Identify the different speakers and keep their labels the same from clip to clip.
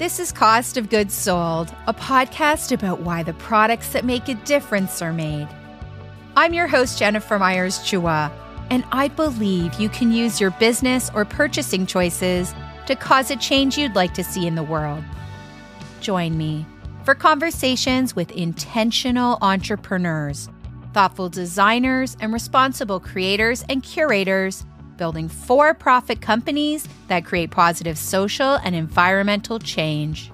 Speaker 1: This is Cost of Goods Sold, a podcast about why the products that make a difference are made. I'm your host, Jennifer Myers-Chua, and I believe you can use your business or purchasing choices to cause a change you'd like to see in the world. Join me for conversations with intentional entrepreneurs, thoughtful designers, and responsible creators and curators building for-profit companies that create positive social and environmental change.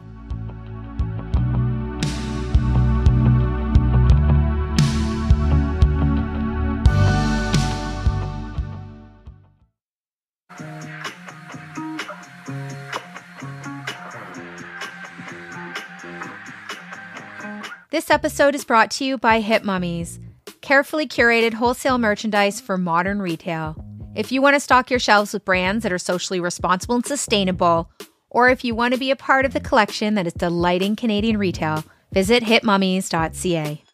Speaker 1: This episode is brought to you by Hip Mummies, carefully curated wholesale merchandise for modern retail. If you want to stock your shelves with brands that are socially responsible and sustainable, or if you want to be a part of the collection that is delighting Canadian retail, visit hipmummies.ca.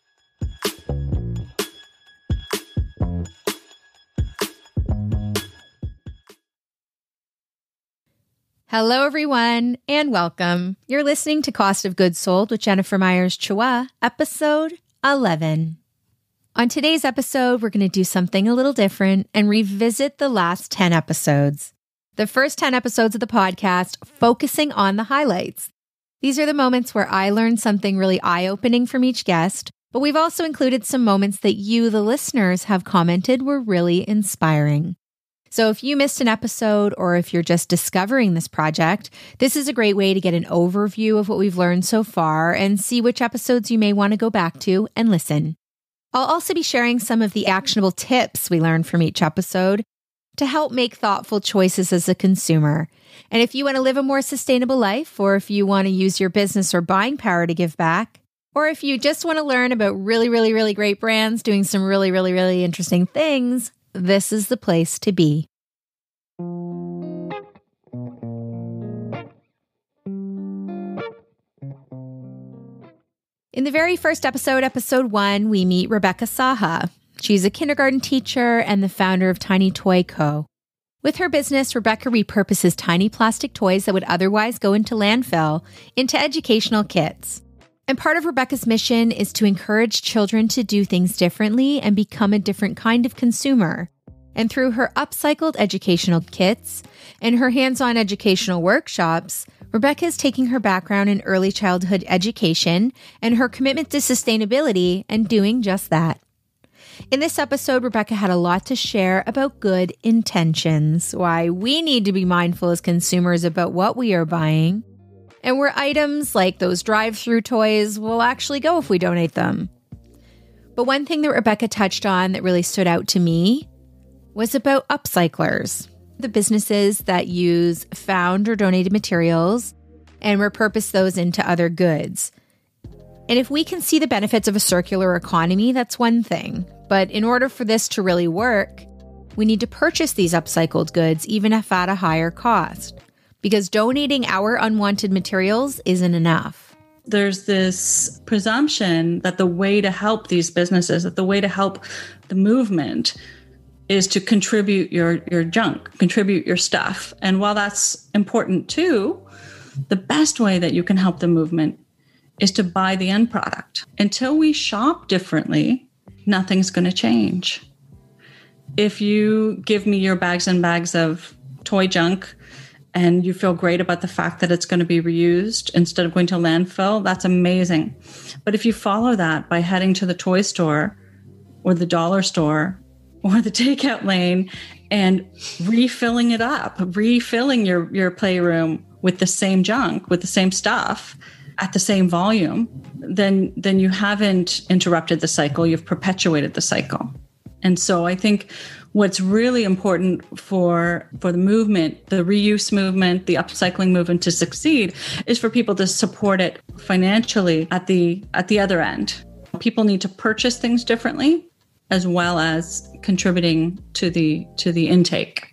Speaker 1: Hello, everyone, and welcome. You're listening to Cost of Goods Sold with Jennifer Myers-Chua, episode 11. On today's episode, we're going to do something a little different and revisit the last 10 episodes. The first 10 episodes of the podcast focusing on the highlights. These are the moments where I learned something really eye-opening from each guest, but we've also included some moments that you, the listeners, have commented were really inspiring. So if you missed an episode or if you're just discovering this project, this is a great way to get an overview of what we've learned so far and see which episodes you may want to go back to and listen. I'll also be sharing some of the actionable tips we learned from each episode to help make thoughtful choices as a consumer. And if you want to live a more sustainable life, or if you want to use your business or buying power to give back, or if you just want to learn about really great brands doing some really interesting things, this is the place to be. In the very first episode, episode 1, we meet Rebecca Saha. She's a kindergarten teacher and the founder of Tiny Toy Co. With her business, Rebecca repurposes tiny plastic toys that would otherwise go into landfill into educational kits. And part of Rebecca's mission is to encourage children to do things differently and become a different kind of consumer. And through her upcycled educational kits and her hands-on educational workshops, Rebecca is taking her background in early childhood education and her commitment to sustainability and doing just that. In this episode, Rebecca had a lot to share about good intentions, why we need to be mindful as consumers about what we are buying, and where items like those drive-through toys will actually go if we donate them. But one thing that Rebecca touched on that really stood out to me was about upcyclers, the businesses that use found or donated materials and repurpose those into other goods. And if we can see the benefits of a circular economy, that's one thing. But in order for this to really work, we need to purchase these upcycled goods, even if at a higher cost, because donating our unwanted materials isn't enough.
Speaker 2: There's this presumption that the way to help these businesses, that the way to help the movement is to contribute your junk, contribute your stuff. And while that's important too, the best way that you can help the movement is to buy the end product. Until we shop differently, nothing's going to change. If you give me your bags and bags of toy junk and you feel great about the fact that it's going to be reused instead of going to landfill, that's amazing. But if you follow that by heading to the toy store or the dollar store or the takeout lane and refilling it up, refilling your playroom with the same junk, with the same stuff at the same volume, then you haven't interrupted the cycle, you've perpetuated the cycle. And so I think what's really important for the movement, the reuse movement, the upcycling movement to succeed is for people to support it financially at the other end. People need to purchase things differently, as well as contributing to the intake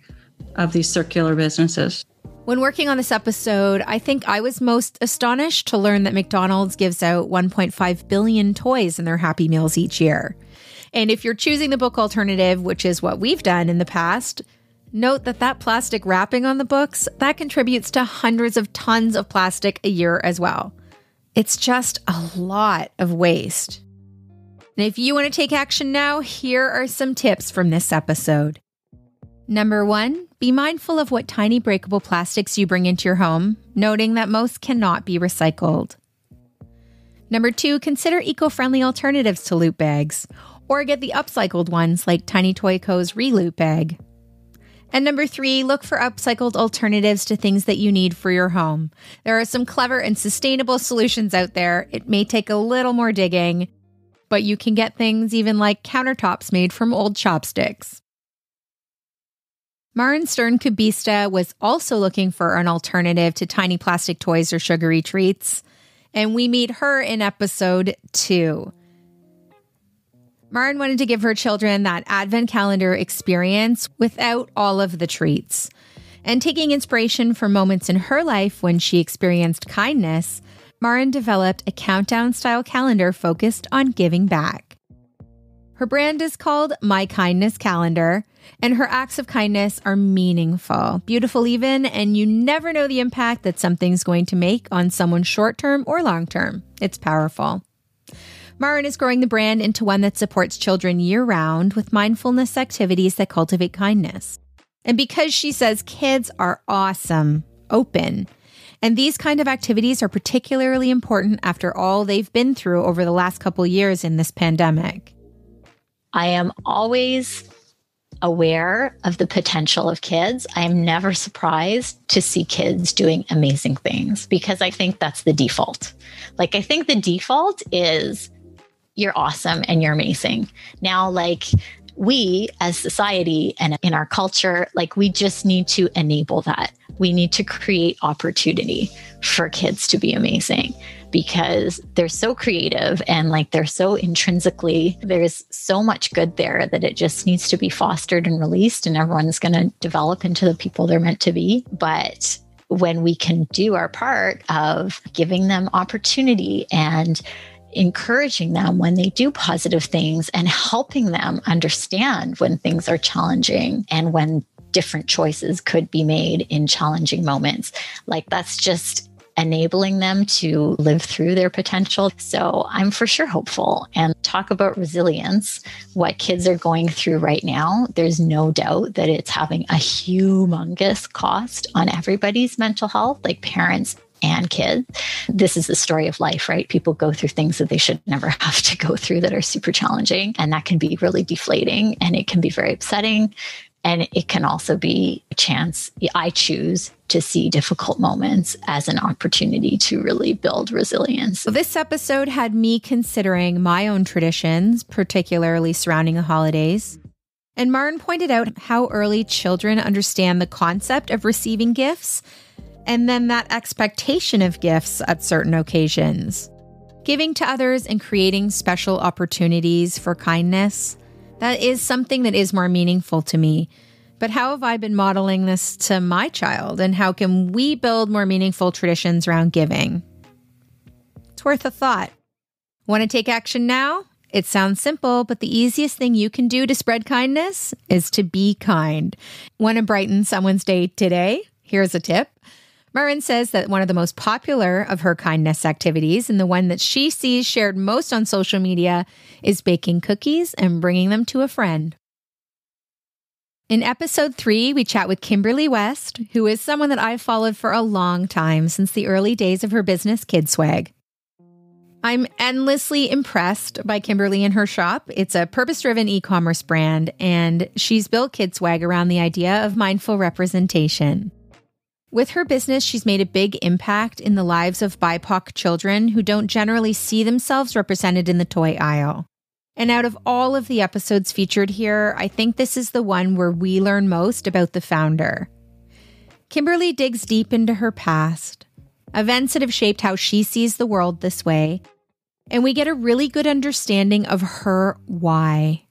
Speaker 2: of these circular businesses.
Speaker 1: When working on this episode, I think I was most astonished to learn that McDonald's gives out 1.5 billion toys in their Happy Meals each year. And if you're choosing the book alternative, which is what we've done in the past, Note that plastic wrapping on the books, that contributes to hundreds of tons of plastic a year as well. It's just a lot of waste. And if you want to take action now, here are some tips from this episode. Number 1, be mindful of what tiny breakable plastics you bring into your home, noting that most cannot be recycled. Number 2, consider eco-friendly alternatives to loot bags, or get the upcycled ones like Tiny Toy Co.'s Reloot bag. And number 3, look for upcycled alternatives to things that you need for your home. There are some clever and sustainable solutions out there. It may take a little more digging, but you can get things even like countertops made from old chopsticks. Maren Stern-Kubista was also looking for an alternative to tiny plastic toys or sugary treats, and we meet her in episode 2. Maren wanted to give her children that advent calendar experience without all of the treats. And taking inspiration from moments in her life when she experienced kindness, Maren developed a countdown-style calendar focused on giving back. Her brand is called My Kindness Calendar, and her acts of kindness are meaningful, beautiful even, and you never know the impact that something's going to make on someone short-term or long-term. It's powerful. Maren is growing the brand into one that supports children year-round with mindfulness activities that cultivate kindness. And because she says kids are awesome, open, and these kind of activities are particularly important after all they've been through over the last couple years in this pandemic.
Speaker 3: I am always aware of the potential of kids. I am never surprised to see kids doing amazing things because I think that's the default. I think the default is you're awesome and you're amazing. Now, we as society and in our culture, we just need to enable that. We need to create opportunity for kids to be amazing because they're so creative and they're so intrinsically, there's so much good there that it just needs to be fostered and released, and everyone's going to develop into the people they're meant to be. But when we can do our part of giving them opportunity and encouraging them when they do positive things and helping them understand when things are challenging and when different choices could be made in challenging moments. That's just enabling them to live through their potential. So I'm for sure hopeful. And talk about resilience, what kids are going through right now, there's no doubt that it's having a humongous cost on everybody's mental health, parents and kids. This is the story of life, right? People go through things that they should never have to go through that are super challenging. And that can be really deflating and it can be very upsetting. And it can also be a chance. I choose to see difficult moments as an opportunity to really build resilience.
Speaker 1: Well, this episode had me considering my own traditions, particularly surrounding the holidays. And Maren pointed out how early children understand the concept of receiving gifts and then that expectation of gifts at certain occasions. Giving to others and creating special opportunities for kindness, that is something that is more meaningful to me. But how have I been modeling this to my child, and how can we build more meaningful traditions around giving? It's worth a thought. Want to take action now? It sounds simple, but the easiest thing you can do to spread kindness is to be kind. Want to brighten someone's day today? Here's a tip. Maren says that one of the most popular of her kindness activities, and the one that she sees shared most on social media, is baking cookies and bringing them to a friend. In episode 3, we chat with Kimberly West, who is someone that I've followed for a long time, since the early days of her business, KidSwag. I'm endlessly impressed by Kimberly and her shop. It's a purpose-driven e-commerce brand, and she's built KidSwag around the idea of mindful representation. With her business, she's made a big impact in the lives of BIPOC children who don't generally see themselves represented in the toy aisle. And out of all of the episodes featured here, I think this is the one where we learn most about the founder. Kimberly digs deep into her past, events that have shaped how she sees the world this way, and we get a really good understanding of her why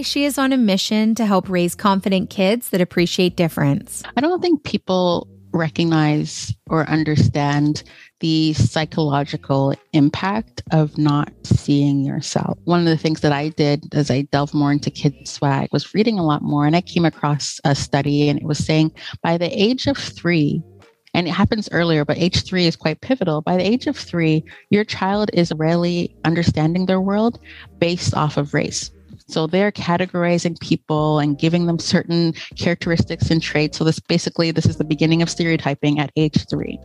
Speaker 1: she is on a mission to help raise confident kids that appreciate difference.
Speaker 4: I don't think people recognize or understand the psychological impact of not seeing yourself. One of the things that I did as I delved more into kid swag was reading a lot more. And I came across a study and it was saying by the age of 3, and it happens earlier, but age 3 is quite pivotal. By the age of 3, your child is really understanding their world based off of race. So they're categorizing people and giving them certain characteristics and traits. So this is the beginning of stereotyping at age 3.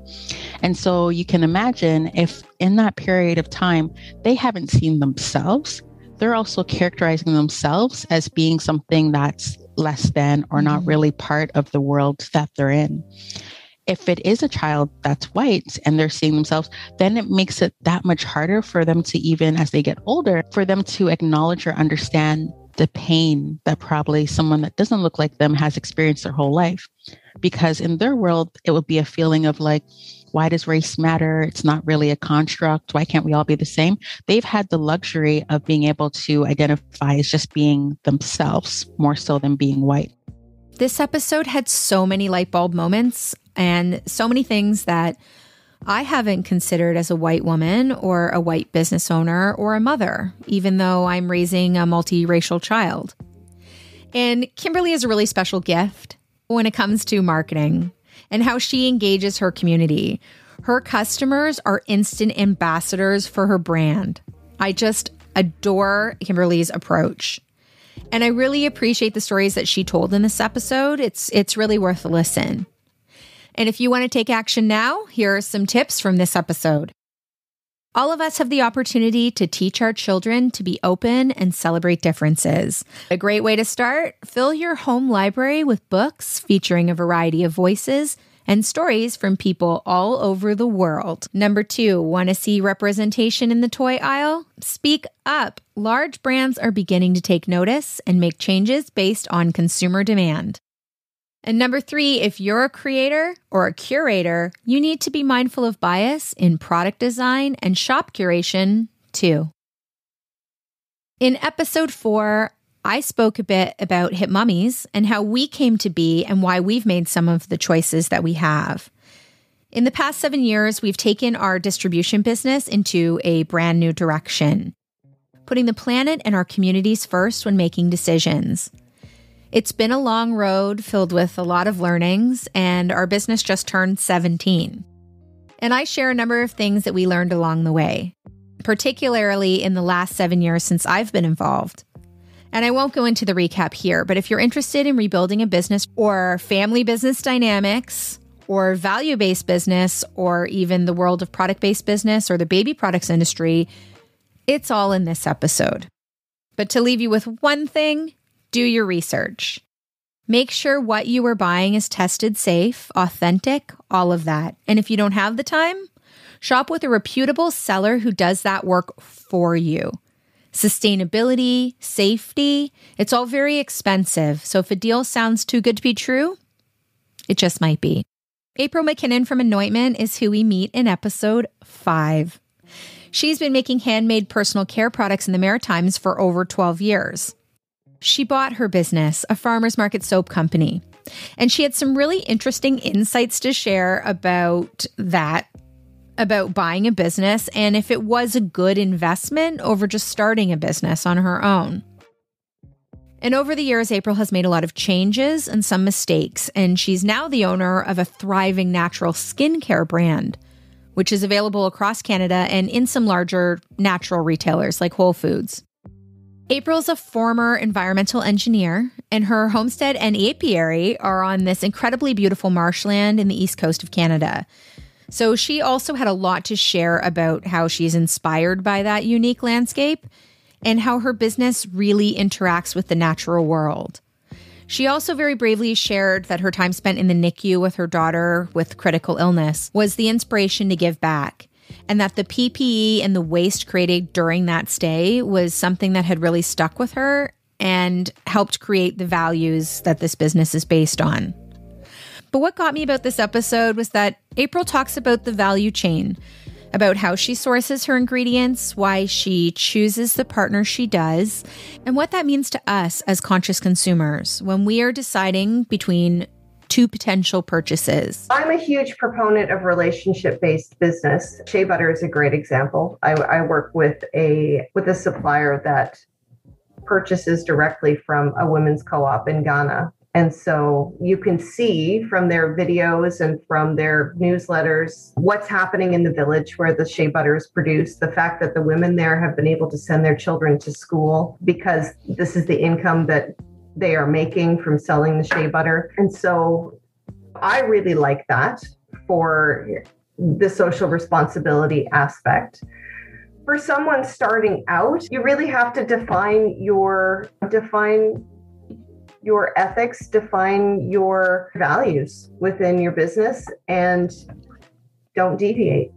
Speaker 4: And so you can imagine if in that period of time, they haven't seen themselves, they're also characterizing themselves as being something that's less than or not really part of the world that they're in. If it is a child that's white and they're seeing themselves, then it makes it that much harder for them to, even as they get older, for them to acknowledge or understand the pain that probably someone that doesn't look like them has experienced their whole life. Because in their world, it would be a feeling of like, why does race matter? It's not really a construct. Why can't we all be the same? They've had the luxury of being able to identify as just being themselves more so than being white.
Speaker 1: This episode had so many light bulb moments and so many things that I haven't considered as a white woman or a white business owner or a mother, even though I'm raising a multiracial child. And Kimberly is a really special gift when it comes to marketing and how she engages her community. Her customers are instant ambassadors for her brand. I just adore Kimberly's approach. And I really appreciate the stories that she told in this episode. It's really worth a listen. And if you want to take action now, here are some tips from this episode. All of us have the opportunity to teach our children to be open and celebrate differences. A great way to start, fill your home library with books featuring a variety of voices and stories from people all over the world. Number 2, want to see representation in the toy aisle? Speak up. Large brands are beginning to take notice and make changes based on consumer demand. And number 3, if you're a creator or a curator, you need to be mindful of bias in product design and shop curation too. In episode 4, I spoke a bit about Hip Mummies and how we came to be and why we've made some of the choices that we have. In the past 7 years, we've taken our distribution business into a brand new direction, putting the planet and our communities first when making decisions. It's been a long road filled with a lot of learnings, and our business just turned 17. And I share a number of things that we learned along the way, particularly in the last 7 years since I've been involved. And I won't go into the recap here, but if you're interested in rebuilding a business or family business dynamics or value-based business or even the world of product-based business or the baby products industry, it's all in this episode. But to leave you with one thing, do your research. Make sure what you are buying is tested safe, authentic, all of that. And if you don't have the time, shop with a reputable seller who does that work for you. Sustainability, safety, it's all very expensive. So if a deal sounds too good to be true, it just might be. April McKinnon from Anointment is who we meet in episode 5. She's been making handmade personal care products in the Maritimes for over 12 years. She bought her business, a farmer's market soap company, and she had some really interesting insights to share about that, about buying a business and if it was a good investment over just starting a business on her own. And over the years, April has made a lot of changes and some mistakes, and she's now the owner of a thriving natural skincare brand, which is available across Canada and in some larger natural retailers like Whole Foods. April's a former environmental engineer, and her homestead and apiary are on this incredibly beautiful marshland in the east coast of Canada. So she also had a lot to share about how she's inspired by that unique landscape and how her business really interacts with the natural world. She also very bravely shared that her time spent in the NICU with her daughter with critical illness was the inspiration to give back, and that the PPE and the waste created during that stay was something that had really stuck with her and helped create the values that this business is based on. But what got me about this episode was that April talks about the value chain, about how she sources her ingredients, why she chooses the partner she does, and what that means to us as conscious consumers when we are deciding between to potential purchases?
Speaker 5: I'm a huge proponent of relationship-based business. Shea butter is a great example. I work with a supplier that purchases directly from a women's co-op in Ghana. And so you can see from their videos and from their newsletters what's happening in the village where the shea butter is produced, the fact that the women there have been able to send their children to school because this is the income that they are making from selling the shea butter. And so I really like that for the social responsibility aspect. For someone starting out, you really have to define your ethics, define your values within your business, and don't deviate.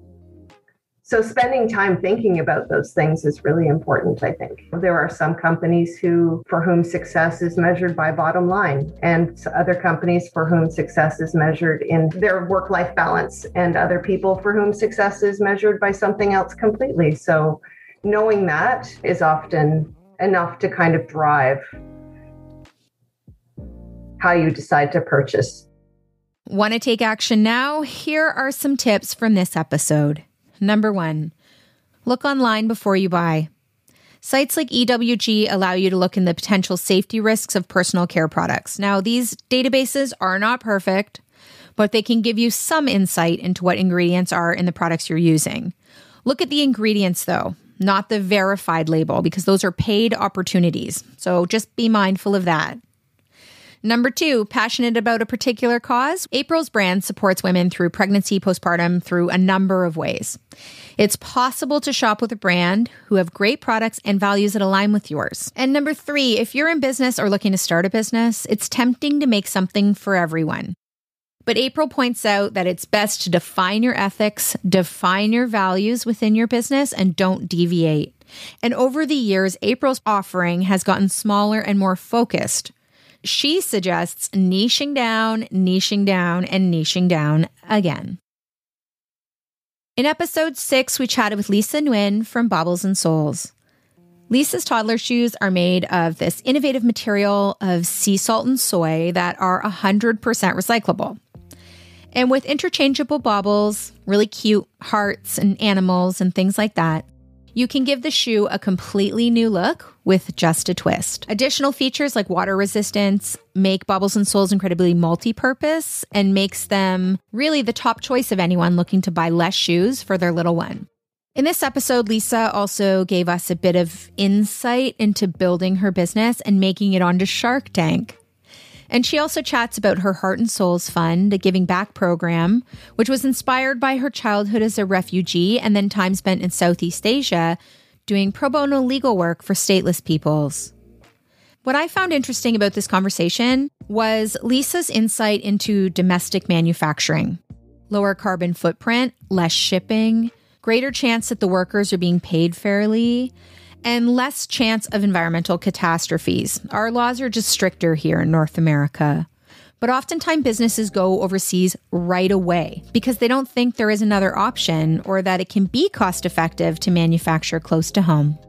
Speaker 5: So spending time thinking about those things is really important, I think. There are some companies for whom success is measured by bottom line, and other companies for whom success is measured in their work-life balance, and other people for whom success is measured by something else completely. So knowing that is often enough to kind of drive how you decide to purchase.
Speaker 1: Want to take action now? Here are some tips from this episode. Number 1, look online before you buy. Sites like EWG allow you to look in the potential safety risks of personal care products. Now, these databases are not perfect, but they can give you some insight into what ingredients are in the products you're using. Look at the ingredients, though, not the verified label, because those are paid opportunities. So just be mindful of that. Number 2, passionate about a particular cause? April's brand supports women through pregnancy, postpartum, through a number of ways. It's possible to shop with a brand who have great products and values that align with yours. And number 3, if you're in business or looking to start a business, it's tempting to make something for everyone. But April points out that it's best to define your ethics, define your values within your business, and don't deviate. And over the years, April's offering has gotten smaller and more focused. She suggests niching down, and niching down again. In episode 6, we chatted with Lisa Nguyen from Baubles and Souls. Lisa's toddler shoes are made of this innovative material of sea salt and soy that are 100% recyclable. And with interchangeable baubles, really cute hearts and animals and things like that, you can give the shoe a completely new look with just a twist. Additional features like water resistance make Baubles and Souls incredibly multi-purpose and makes them really the top choice of anyone looking to buy less shoes for their little one. In this episode, Lisa also gave us a bit of insight into building her business and making it onto Shark Tank. And she also chats about her Heart and Souls Fund, a giving back program, which was inspired by her childhood as a refugee and then time spent in Southeast Asia doing pro bono legal work for stateless peoples. What I found interesting about this conversation was Lisa's insight into domestic manufacturing. Lower carbon footprint, less shipping, greater chance that the workers are being paid fairly, and less chance of environmental catastrophes. Our laws are just stricter here in North America. But oftentimes businesses go overseas right away because they don't think there is another option or that it can be cost effective to manufacture close to home.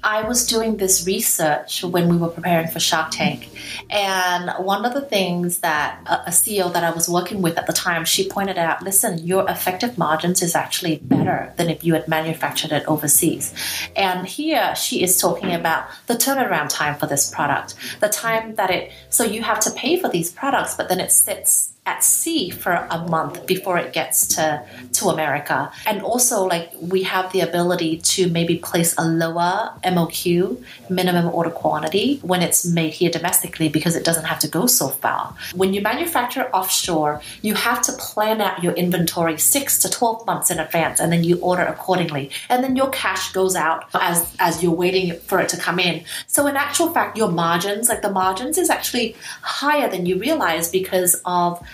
Speaker 6: I was doing this research when we were preparing for Shark Tank. And one of the things that a CEO that I was working with at the time, she pointed out, listen, your effective margins is actually better than if you had manufactured it overseas. And here she is talking about the turnaround time for this product, the time that so you have to pay for these products, but then it sits at sea for a month before it gets to America. And also, like, we have the ability to maybe place a lower MOQ, minimum order quantity, when it's made here domestically because it doesn't have to go so far. When you manufacture offshore, you have to plan out your inventory 6 to 12 months in advance, and then you order accordingly. And then your cash goes out as you're waiting for it to come in. So in actual fact, your margins, like the margins is actually higher than you realize because of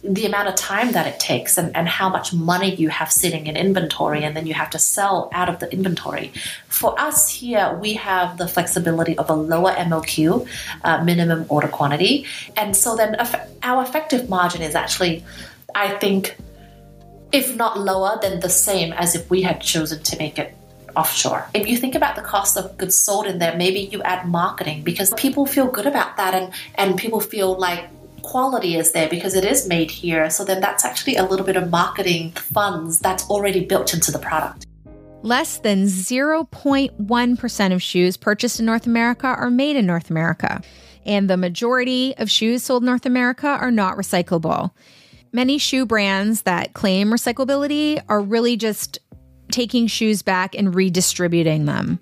Speaker 6: the amount of time that it takes and how much money you have sitting in inventory, and then you have to sell out of the inventory. For us here, we have the flexibility of a lower MOQ, minimum order quantity. And so then our effective margin is actually, I think, if not lower, then the same as if we had chosen to make it offshore. If you think about the cost of goods sold in there, maybe you add marketing because people feel good about that and people feel like quality is there because it is made here. So then that's actually a little bit of marketing funds that's already built into the product.
Speaker 1: Less than 0.1% of shoes purchased in North America are made in North America, and the majority of shoes sold in North America are not recyclable. Many shoe brands that claim recyclability are really just taking shoes back and redistributing them,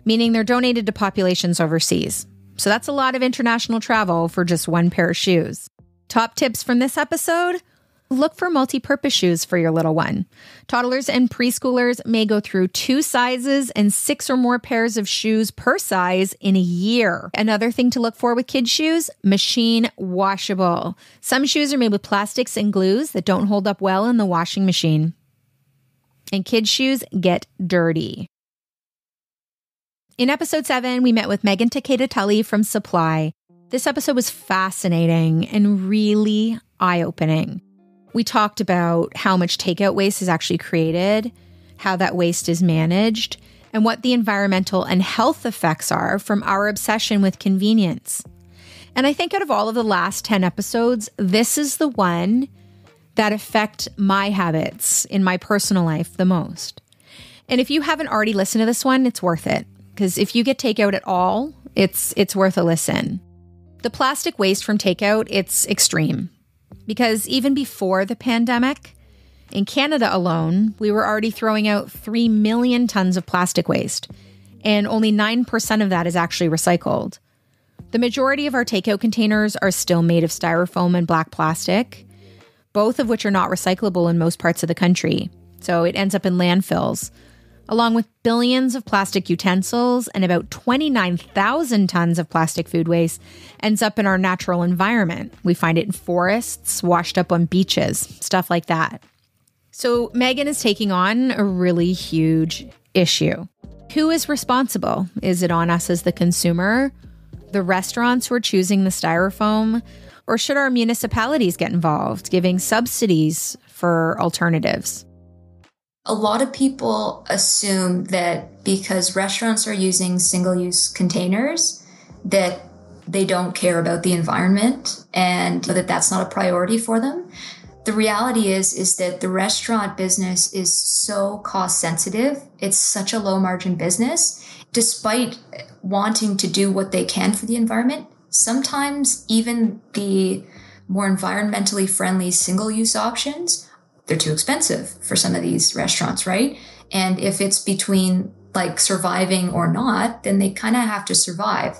Speaker 1: meaning they're donated to populations overseas. So that's a lot of international travel for just one pair of shoes. Top tips from this episode: look for multi-purpose shoes for your little one. Toddlers and preschoolers may go through 2 sizes and 6 or more pairs of shoes per size in a year. Another thing to look for with kids' shoes: machine washable. Some shoes are made with plastics and glues that don't hold up well in the washing machine. And kids' shoes get dirty. In episode 7, we met with Megan Takeda-Tully from Supply. This episode was fascinating and really eye-opening. We talked about how much takeout waste is actually created, how that waste is managed, and what the environmental and health effects are from our obsession with convenience. And I think out of all of the last 10 episodes, this is the one that affect my habits in my personal life the most. And if you haven't already listened to this one, it's worth it. Because if you get takeout at all, it's worth a listen. The plastic waste from takeout, it's extreme. Because even before the pandemic, in Canada alone, we were already throwing out 3 million tons of plastic waste, and only 9% of that is actually recycled. The majority of our takeout containers are still made of styrofoam and black plastic, both of which are not recyclable in most parts of the country. So it ends up in landfills, along with billions of plastic utensils, and about 29,000 tons of plastic food waste ends up in our natural environment. We find it in forests, washed up on beaches, stuff like that. So Megan is taking on a really huge issue. Who is responsible? Is it on us as the consumer, the restaurants who are choosing the styrofoam, or should our municipalities get involved, giving subsidies for alternatives?
Speaker 7: A lot of people assume that because restaurants are using single-use containers, that they don't care about the environment and that that's not a priority for them. The reality is that the restaurant business is so cost sensitive. It's such a low margin business. Despite wanting to do what they can for the environment, sometimes even the more environmentally friendly single-use options, they're too expensive for some of these restaurants, right? And if it's between like surviving or not, then they kind of have to survive.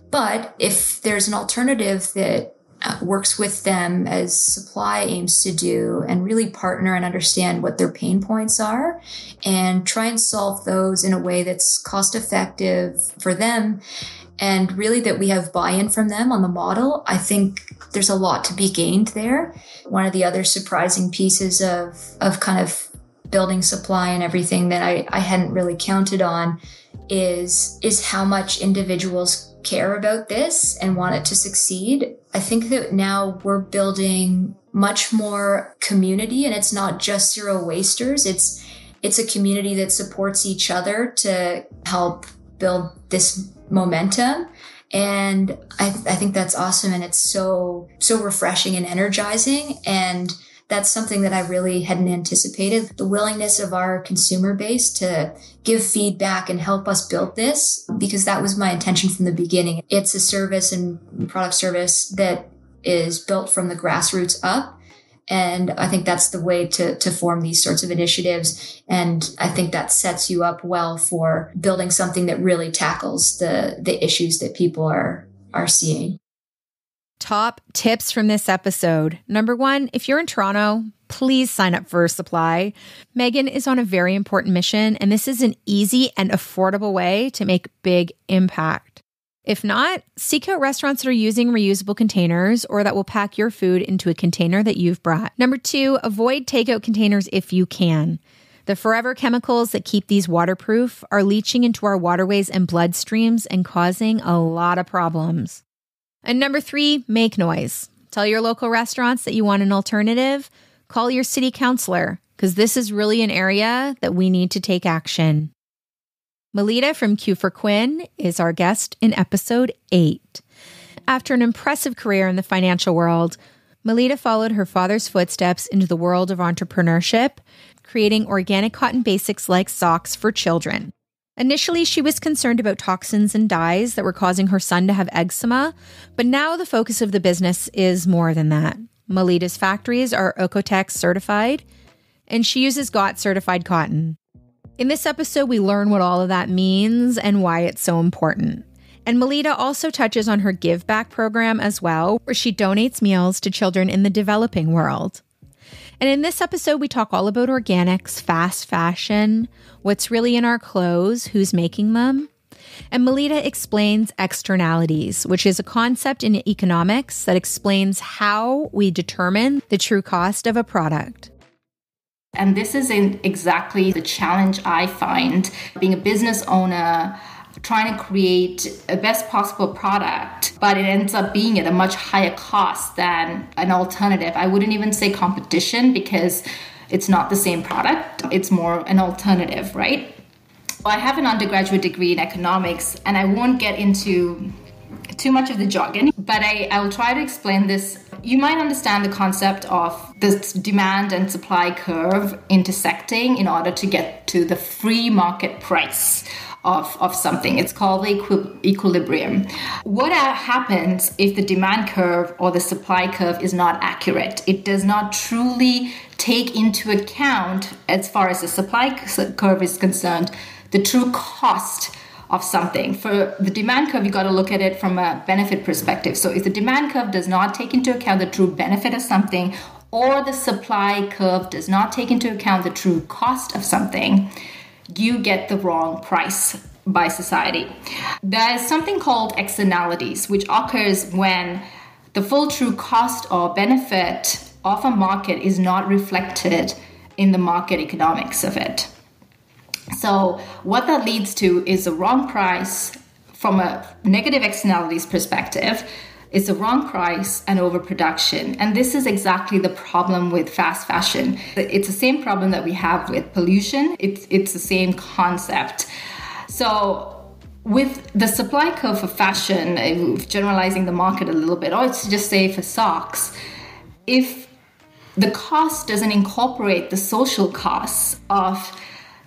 Speaker 7: But if there's an alternative that works with them, as Supply aims to do, and really partner and understand what their pain points are and try and solve those in a way that's cost effective for them, and really that we have buy-in from them on the model, I think there's a lot to be gained there. One of the other surprising pieces of kind of building Supply and everything that I hadn't really counted on is how much individuals care about this and want it to succeed. I think that now we're building much more community, and it's not just zero wasters. It's a community that supports each other to help build this momentum. And I think that's awesome. And it's so refreshing and energizing. And that's something that I really hadn't anticipated. The willingness of our consumer base to give feedback and help us build this, because that was my intention from the beginning. It's a service and product service that is built from the grassroots up. And I think that's the way to form these sorts of initiatives. And I think that sets you up well for building something that really tackles the issues that people are seeing.
Speaker 1: Top tips from this episode. Number 1, if you're in Toronto, please sign up for Supply. Megan is on a very important mission, and this is an easy and affordable way to make big impact. If not, seek out restaurants that are using reusable containers or that will pack your food into a container that you've brought. Number 2, avoid takeout containers if you can. The forever chemicals that keep these waterproof are leaching into our waterways and bloodstreams and causing a lot of problems. And number 3, make noise. Tell your local restaurants that you want an alternative. Call your city councillor, because this is really an area that we need to take action. Melita from Q for Quinn is our guest in episode 8. After an impressive career in the financial world, Melita followed her father's footsteps into the world of entrepreneurship, creating organic cotton basics like socks for children. Initially, she was concerned about toxins and dyes that were causing her son to have eczema, but now the focus of the business is more than that. Melita's factories are Okotex certified, and she uses GOT certified cotton. In this episode, we learn what all of that means and why it's so important. And Melita also touches on her Give Back program as well, where she donates meals to children in the developing world. And in this episode, we talk all about organics, fast fashion, what's really in our clothes, who's making them. And Melita explains externalities, which is a concept in economics that explains how we determine the true cost of a product.
Speaker 8: And this is exactly the challenge I find being a business owner, trying to create a best possible product, but it ends up being at a much higher cost than an alternative. I wouldn't even say competition because it's not the same product. It's more an alternative, right? I have an undergraduate degree in economics, and I won't get into too much of the jargon, but I will try to explain this. You might understand the concept of this demand and supply curve intersecting in order to get to the free market price of something. It's called the equilibrium. What happens if the demand curve or the supply curve is not accurate? It does not truly take into account, as far as the supply curve is concerned, the true cost of something. For the demand curve, you got to look at it from a benefit perspective. So if the demand curve does not take into account the true benefit of something, or the supply curve does not take into account the true cost of something, you get the wrong price by society. There is something called externalities, which occurs when the full true cost or benefit of a market is not reflected in the market economics of it. So what that leads to is a wrong price from a negative externalities perspective. It's a wrong price and overproduction. And this is exactly the problem with fast fashion. It's the same problem that we have with pollution. It's the same concept. So with the supply curve for fashion, generalizing the market a little bit, or let's just say for socks, if the cost doesn't incorporate the social costs of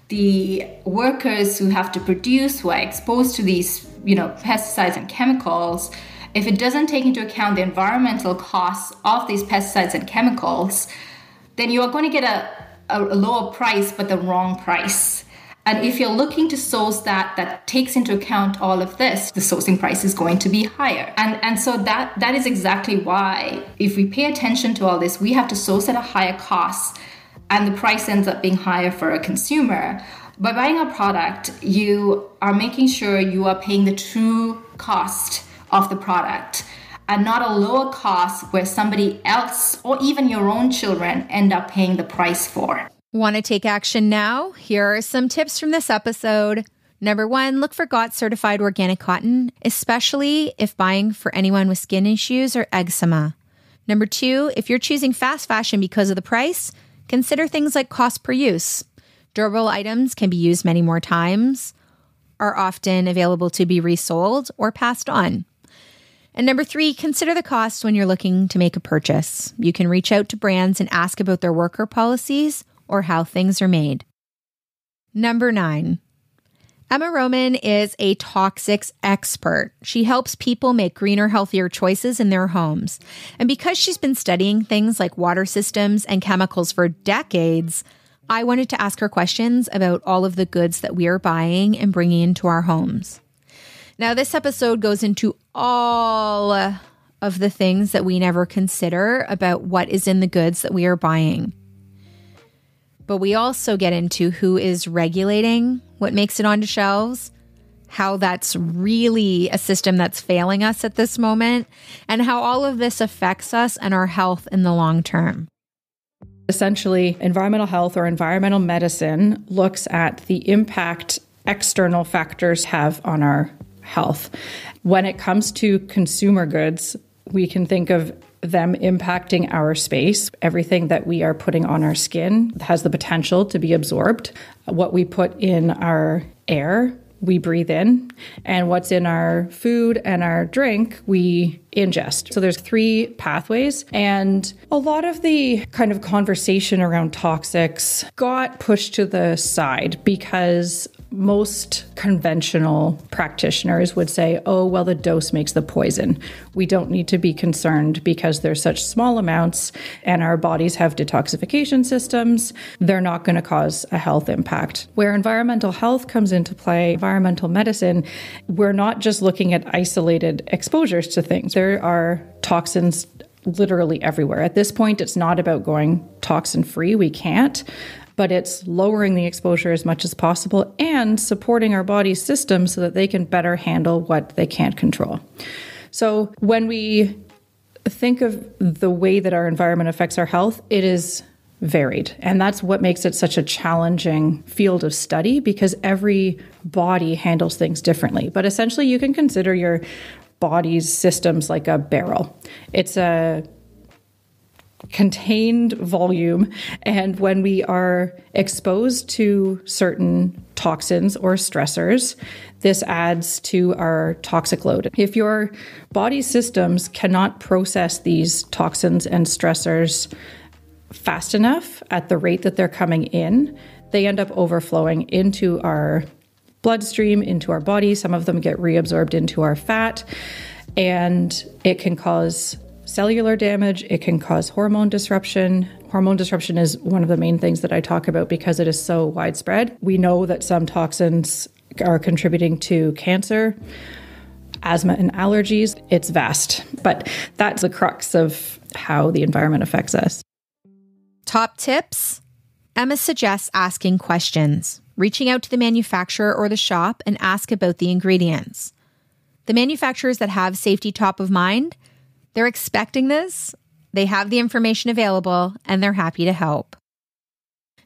Speaker 8: the workers who have to produce, who are exposed to these, pesticides and chemicals, if it doesn't take into account the environmental costs of these pesticides and chemicals, then you are going to get a lower price, but the wrong price. And if you're looking to source that takes into account all of this, the sourcing price is going to be higher. And so that is exactly why, if we pay attention to all this, we have to source at a higher cost, and the price ends up being higher for a consumer. By buying a product, you are making sure you are paying the true cost of the product and not a lower cost where somebody else or even your own children end up paying the price for.
Speaker 1: Want to take action now? Here are some tips from this episode. Number 1, look for GOT certified organic cotton, especially if buying for anyone with skin issues or eczema. Number 2, if you're choosing fast fashion because of the price, consider things like cost per use. Durable items can be used many more times, are often available to be resold or passed on. And number 3, consider the cost when you're looking to make a purchase. You can reach out to brands and ask about their worker policies or how things are made. Number 9, Emma Roman is a toxics expert. She helps people make greener, healthier choices in their homes. And because she's been studying things like water systems and chemicals for decades, I wanted to ask her questions about all of the goods that we are buying and bringing into our homes. Now, this episode goes into all of the things that we never consider about what is in the goods that we are buying. But we also get into who is regulating what makes it onto shelves, how that's really a system that's failing us at this moment, and how all of this affects us and our health in the long term.
Speaker 9: Essentially, environmental health or environmental medicine looks at the impact external factors have on our health. When it comes to consumer goods, we can think of them impacting our space. Everything that we are putting on our skin has the potential to be absorbed. What we put in our air we breathe in, and what's in our food and our drink we ingest. So there's 3 pathways, and a lot of the kind of conversation around toxics got pushed to the side because most conventional practitioners would say, oh, well, the dose makes the poison. We don't need to be concerned because they're such small amounts and our bodies have detoxification systems. They're not going to cause a health impact. Where environmental health comes into play, environmental medicine, we're not just looking at isolated exposures to things. There are toxins literally everywhere. At this point, it's not about going toxin free. We can't. But it's lowering the exposure as much as possible and supporting our body's systems so that they can better handle what they can't control. So when we think of the way that our environment affects our health, it is varied. And that's what makes it such a challenging field of study because every body handles things differently. But essentially, you can consider your body's systems like a barrel. It's a contained volume, and when we are exposed to certain toxins or stressors, this adds to our toxic load. If your body systems cannot process these toxins and stressors fast enough at the rate that they're coming in, they end up overflowing into our bloodstream, into our body. Some of them get reabsorbed into our fat, and it can cause cellular damage. It can cause hormone disruption. Hormone disruption is one of the main things that I talk about because it is so widespread. We know that some toxins are contributing to cancer, asthma, and allergies. It's vast, but that's the crux of how the environment affects us.
Speaker 1: Top tips. Emma suggests asking questions, reaching out to the manufacturer or the shop and ask about the ingredients. The manufacturers that have safety top of mind, they're expecting this, they have the information available, and they're happy to help.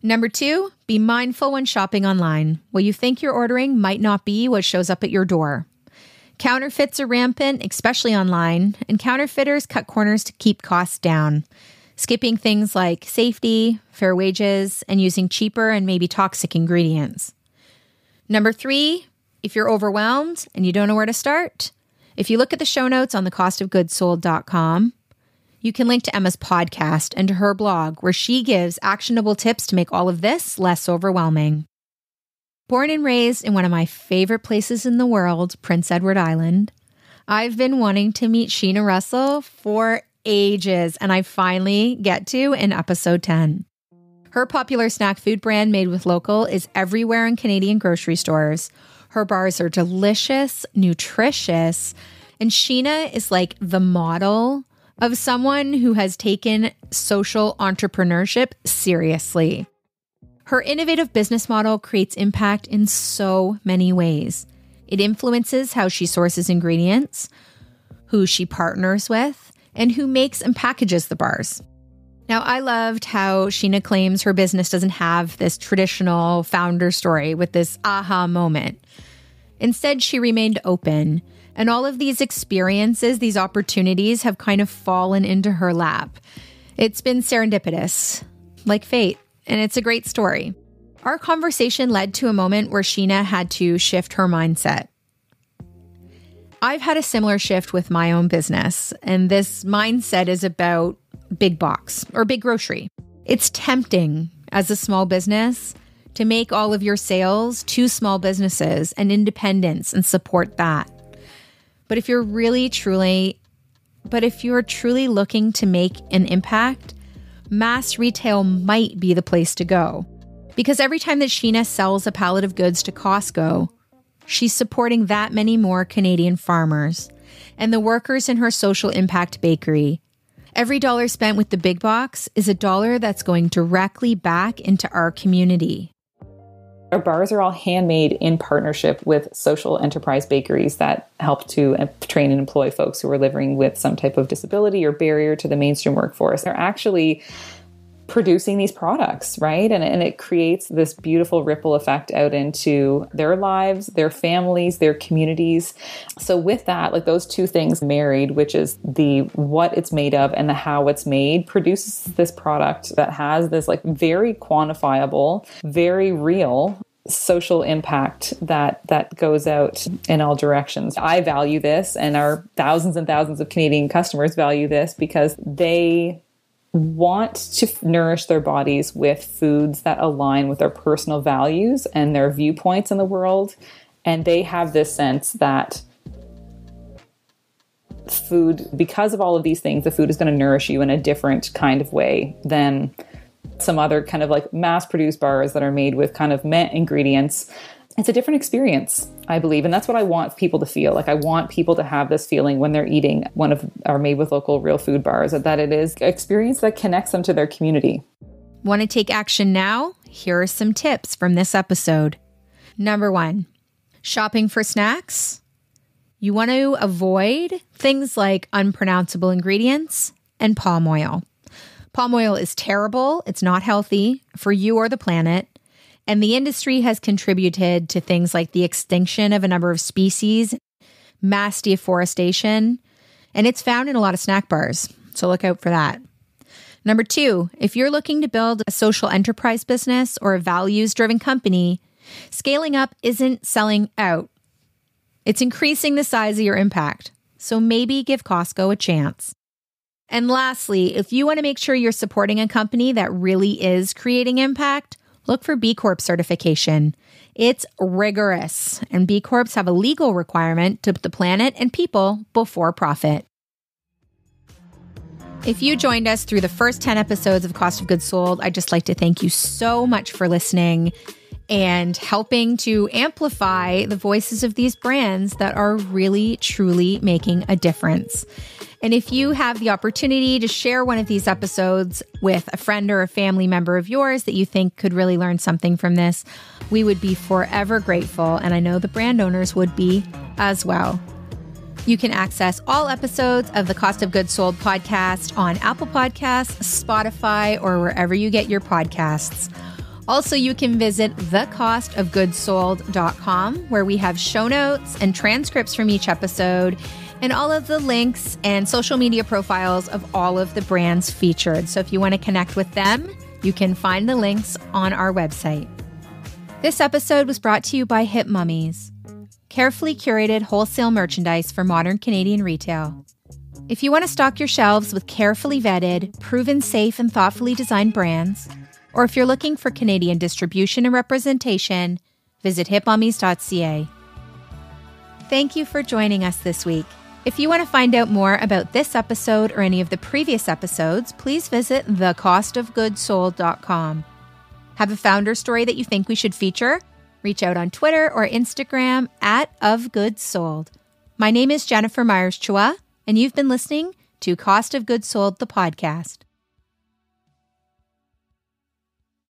Speaker 1: Number 2, be mindful when shopping online. What you think you're ordering might not be what shows up at your door. Counterfeits are rampant, especially online, and counterfeiters cut corners to keep costs down, skipping things like safety, fair wages, and using cheaper and maybe toxic ingredients. Number 3, if you're overwhelmed and you don't know where to start, if you look at the show notes on thecostofgoodssold.com, you can link to Emma's podcast and to her blog where she gives actionable tips to make all of this less overwhelming. Born and raised in one of my favorite places in the world, Prince Edward Island, I've been wanting to meet Sheena Russell for ages, and I finally get to in episode 10. Her popular snack food brand Made with Local is everywhere in Canadian grocery stores. Her bars are delicious, nutritious, and Sheena is like the model of someone who has taken social entrepreneurship seriously. Her innovative business model creates impact in so many ways. It influences how she sources ingredients, who she partners with, and who makes and packages the bars. Now, I loved how Sheena claims her business doesn't have this traditional founder story with this aha moment. Instead, she remained open, and all of these experiences, these opportunities have kind of fallen into her lap. It's been serendipitous, like fate, and it's a great story. Our conversation led to a moment where Sheena had to shift her mindset. I've had a similar shift with my own business, and this mindset is about big box or big grocery. It's tempting as a small business to make all of your sales to small businesses and independents and support that. But if you're truly looking to make an impact, mass retail might be the place to go. Because every time that Sheena sells a pallet of goods to Costco, she's supporting that many more Canadian farmers and the workers in her social impact bakery. Every dollar spent with the big box is a dollar that's going directly back into our community.
Speaker 10: Our bars are all handmade in partnership with social enterprise bakeries that help to train and employ folks who are living with some type of disability or barrier to the mainstream workforce. They're actually producing these products, right? And it creates this beautiful ripple effect out into their lives, their families, their communities. So with that, like those two things married, which is the what it's made of and the how it's made, produces this product that has this like very quantifiable, very real social impact that goes out in all directions. I value this, and our thousands and thousands of Canadian customers value this because they want to nourish their bodies with foods that align with their personal values and their viewpoints in the world. And they have this sense that food, because of all of these things, the food is going to nourish you in a different kind of way than some other kind of like mass-produced bars that are made with kind of meh ingredients. It's a different experience, I believe. And that's what I want people to feel. Like, I want people to have this feeling when they're eating one of our Made with Local real food bars, that it is an experience that connects them to their community.
Speaker 1: Want to take action now? Here are some tips from this episode. Number 1, shopping for snacks. You want to avoid things like unpronounceable ingredients and palm oil. Palm oil is terrible. It's not healthy for you or the planet. And the industry has contributed to things like the extinction of a number of species, mass deforestation, and it's found in a lot of snack bars. So look out for that. Number 2, if you're looking to build a social enterprise business or a values-driven company, scaling up isn't selling out. It's increasing the size of your impact. So maybe give Costco a chance. And lastly, if you want to make sure you're supporting a company that really is creating impact, look for B Corp certification. It's rigorous, and B Corps have a legal requirement to put the planet and people before profit. If you joined us through the first 10 episodes of Cost of Goods Sold, I'd just like to thank you so much for listening and helping to amplify the voices of these brands that are really, truly making a difference. And if you have the opportunity to share one of these episodes with a friend or a family member of yours that you think could really learn something from this, we would be forever grateful. And I know the brand owners would be as well. You can access all episodes of the Cost of Goods Sold podcast on Apple Podcasts, Spotify, or wherever you get your podcasts. Also, you can visit thecostofgoodsold.com, where we have show notes and transcripts from each episode and all of the links and social media profiles of all of the brands featured. So if you want to connect with them, you can find the links on our website. This episode was brought to you by Hip Mummies, carefully curated wholesale merchandise for modern Canadian retail. If you want to stock your shelves with carefully vetted, proven safe and thoughtfully designed brands, or if you're looking for Canadian distribution and representation, visit hipmummies.ca. Thank you for joining us this week. If you want to find out more about this episode or any of the previous episodes, please visit thecostofgoodsold.com. Have a founder story that you think we should feature? Reach out on Twitter or Instagram @ofgoodsold. My name is Jennifer Myers-Chua, and you've been listening to Cost of Goods Sold, the podcast.